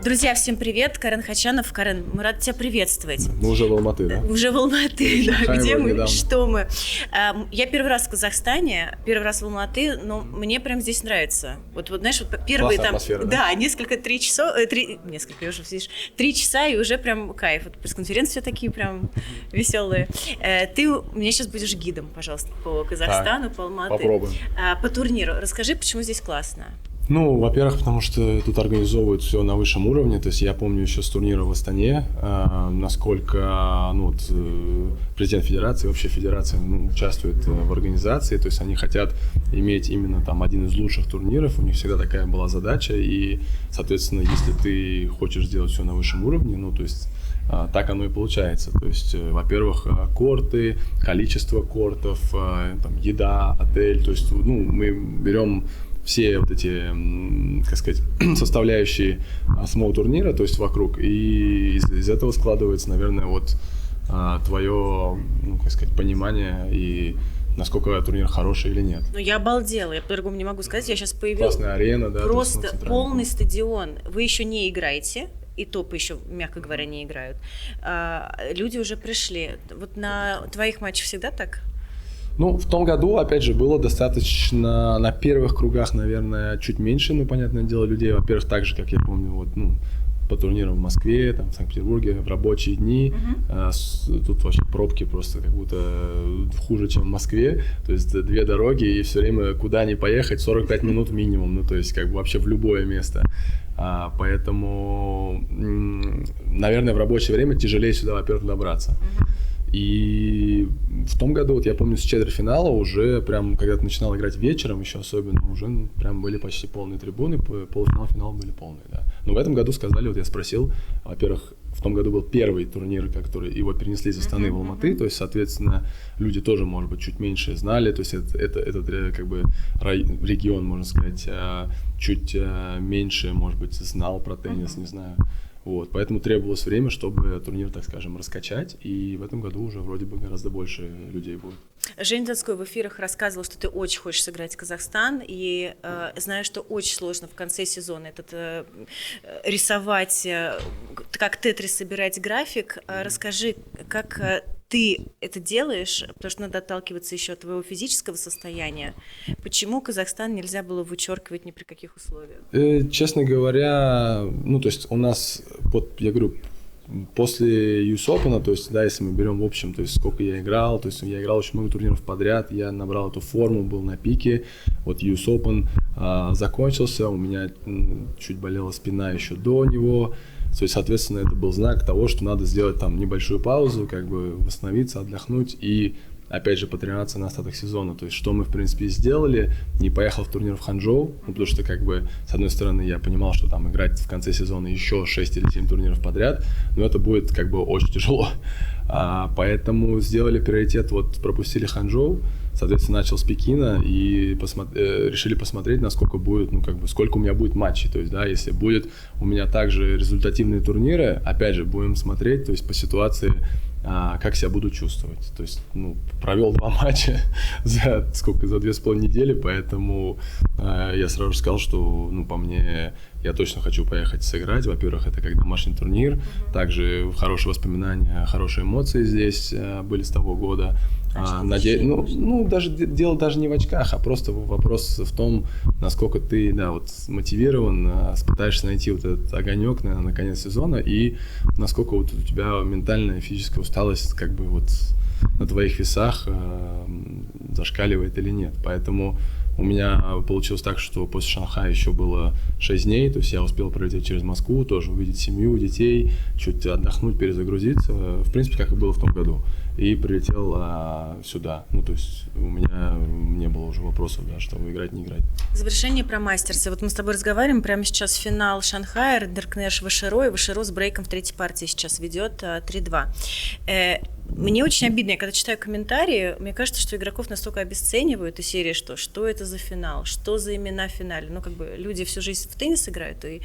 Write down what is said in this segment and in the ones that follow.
Друзья, всем привет, Карен Хачанов. Карен, мы рады тебя приветствовать. Мы уже в Алматы, да? Уже в Алматы, да. Где мы, недавно. что мы. Я первый раз в Казахстане, первый раз в Алматы, но мне прям здесь нравится. Вот знаешь, вот первые там... Атмосфера, да? Да, 3 часа, три часа, и уже прям кайф. Вот пресс-конференции такие прям веселые. Ты у меня сейчас будешь гидом, пожалуйста, по Казахстану, по Алматы. Попробуем. По турниру. Расскажи, почему здесь классно. Ну, во-первых, потому что тут организовывают все на высшем уровне. То есть я помню еще с турнира в Астане, насколько президент федерации, вообще федерация участвует в организации. То есть они хотят иметь именно там один из лучших турниров. У них всегда такая была задача. И, соответственно, если ты хочешь сделать все на высшем уровне, то есть так оно и получается. То есть, во-первых, корты, количество кортов, там, еда, отель. То есть, мы берем все вот эти, как сказать, составляющие самого турнира, то есть вокруг, и из этого складывается, наверное, вот твое, как сказать, понимание и насколько турнир хороший или нет. Ну, я обалдела, я по-другому не могу сказать, я сейчас появилась. Классная арена, да. Просто полный стадион. Вы еще не играете, и топы еще, мягко говоря, не играют. Люди уже пришли. Вот на твоих матчах всегда так? В том году, опять же, было достаточно на первых кругах, наверное, чуть меньше, понятное дело, людей. Во-первых, так же, как я помню, по турнирам в Москве, там, в Санкт-Петербурге, в рабочие дни. Тут вообще пробки просто как будто хуже, чем в Москве. То есть 2 дороги, и все время куда ни поехать, 45 минут минимум, то есть как бы вообще в любое место. Поэтому, наверное, в рабочее время тяжелее сюда, во-первых, добраться. И в том году, я помню, с четвертьфинала уже прям, когда ты начинал играть вечером, еще особенно, уже прям были почти полные трибуны, полуфинал, финал были полные, да. Но в этом году сказали, я спросил, во-первых, в том году был первый турнир, который его перенесли из Астаны в Алматы, то есть, соответственно, люди тоже, может быть, чуть меньше знали, то есть этот как бы регион, можно сказать, чуть меньше, может быть, знал про теннис, не знаю. Поэтому требовалось время, чтобы турнир, так скажем, раскачать, и в этом году уже вроде бы гораздо больше людей будет. Женя Донской в эфирах рассказывал, что ты очень хочешь сыграть в Казахстан, и знаю, что очень сложно в конце сезона рисовать, как тетрис собирать график. Расскажи, как ты это делаешь, потому что надо отталкиваться еще от твоего физического состояния. Почему Казахстан нельзя было вычеркивать ни при каких условиях? Честно говоря, то есть у нас, я говорю, после US Open, то есть, да, если мы берем в общем, то есть сколько я играл, то есть я играл очень много турниров подряд, я набрал эту форму, был на пике, US Open закончился, у меня чуть болела спина еще до него. То есть, соответственно, это был знак того, что надо сделать там небольшую паузу, как бы восстановиться, отдохнуть и, опять же, потренироваться на остаток сезона. То есть, что мы, в принципе, и сделали. Не поехал в турнир в Ханчжоу, потому что, как бы, с одной стороны, я понимал, что там играть в конце сезона еще 6 или 7 турниров подряд, но это будет, как бы, очень тяжело. Поэтому сделали приоритет, пропустили Ханчжоу, соответственно, начал с Пекина и решили посмотреть, насколько будет, сколько у меня будет матчей. То есть, да, если будет у меня также результативные турниры, опять же, будем смотреть, то есть по ситуации, как себя буду чувствовать. То есть, провел 2 матча за 2,5 недели, поэтому я сразу же сказал, что, по мне, я точно хочу поехать сыграть. Во-первых, это как домашний турнир, также хорошие воспоминания, хорошие эмоции здесь были с того года. Дело даже не в очках, а просто вопрос в том, насколько ты, мотивирован, пытаешься найти этот огонек на конец сезона, и насколько у тебя ментальная и физическая усталость как бы на твоих весах зашкаливает или нет. Поэтому у меня получилось так, что после Шанхая еще было 6 дней, то есть я успел пролететь через Москву, тоже увидеть семью, детей, чуть отдохнуть, перезагрузиться, в принципе, как и было в том году. И прилетел сюда. То есть у меня не было уже вопросов, чтобы играть, не играть. Завершение про мастерсы. Мы с тобой разговариваем, прямо сейчас финал Шанхая, Деркнеш Ваширо, и Ваширо с брейком в третьей партии сейчас ведет 3-2. Мне очень обидно, я когда читаю комментарии, мне кажется, что игроков настолько обесценивают из серии, что это за финал, что за имена в финале. Ну, как бы люди всю жизнь в теннис играют, и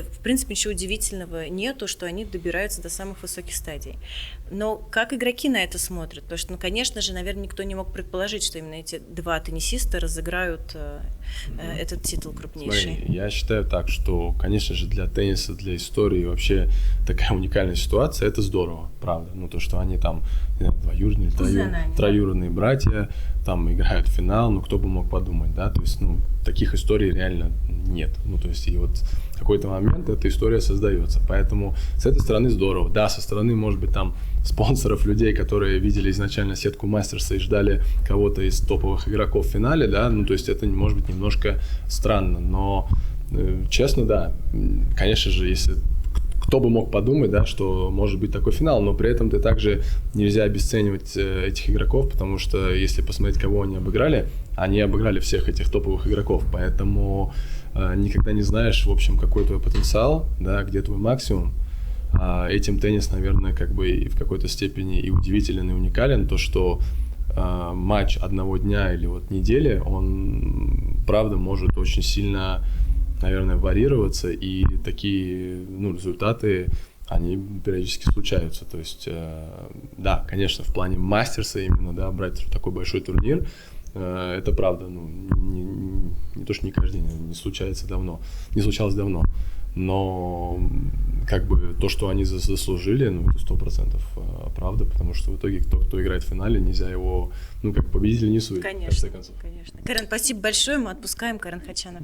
в принципе ничего удивительного нету, что они добираются до самых высоких стадий. Но как игроки на это смотрят? Потому что, ну, конечно же, наверное, никто не мог предположить, что именно эти два теннисиста разыграют этот титул крупнейший. Смотри, я считаю так, что, конечно же, для тенниса, для истории вообще такая уникальная ситуация, это здорово, правда. Ну, то, что они там, не знаю, двоюродные или троюродные братья там играют в финал, ну, кто бы мог подумать, да, то есть, ну, таких историй реально нет. Ну, то есть, и вот в какой-то момент эта история создается. Поэтому с этой стороны здорово. Да, со стороны, может быть, там спонсоров, людей, которые видели изначально сетку Мастерса и ждали кого-то из топовых игроков в финале, да, ну, то есть это может быть немножко странно, но честно, да, конечно же, если кто бы мог подумать, да, что может быть такой финал, но при этом также нельзя обесценивать этих игроков, потому что если посмотреть, кого они обыграли всех этих топовых игроков, поэтому никогда не знаешь, в общем, какой твой потенциал, да, где твой максимум. Этим теннис, наверное, как бы и в какой-то степени и удивителен, и уникален, то, что матч одного дня или вот недели, он, правда, может очень сильно, наверное, варьироваться, и такие, ну, результаты, они периодически случаются. То есть, да, конечно, в плане мастерса именно, да, брать такой большой турнир, это правда, ну, не то, что не каждый день, не случалось давно. Но как бы то, что они заслужили, ну, это 100% правда, потому что в итоге кто играет в финале, нельзя его, ну, как победителя не судить, в конце концов. Конечно. Карен, спасибо большое, мы отпускаем. Карен Хачанов.